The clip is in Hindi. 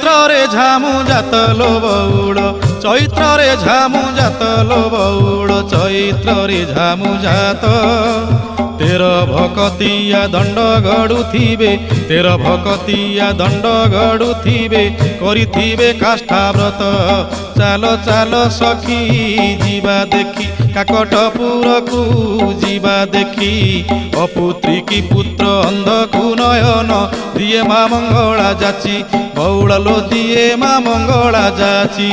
ଚୈତ୍ରରେ ଝାମୁ ଜାତଲୋ ବଉଳ ଚୈତ୍ରରେ ଝାମୁ ଜାତଲୋ ବଉଳ ଚୈତ୍ରରେ ଝାମୁ ଜାତ तेर भकतिया दंड गड़ुथिबे तेर भकतिया दंड गड़ुथिबे करिथिबे काष्ठाव्रत चाल चाल सखी जीवा देखी काकटपुर को जीवा देखी अपुत्री की पुत्र अंधकु नयन दिए माँ मंगला जाची बौड़लो दिए माँ मंगला जाची।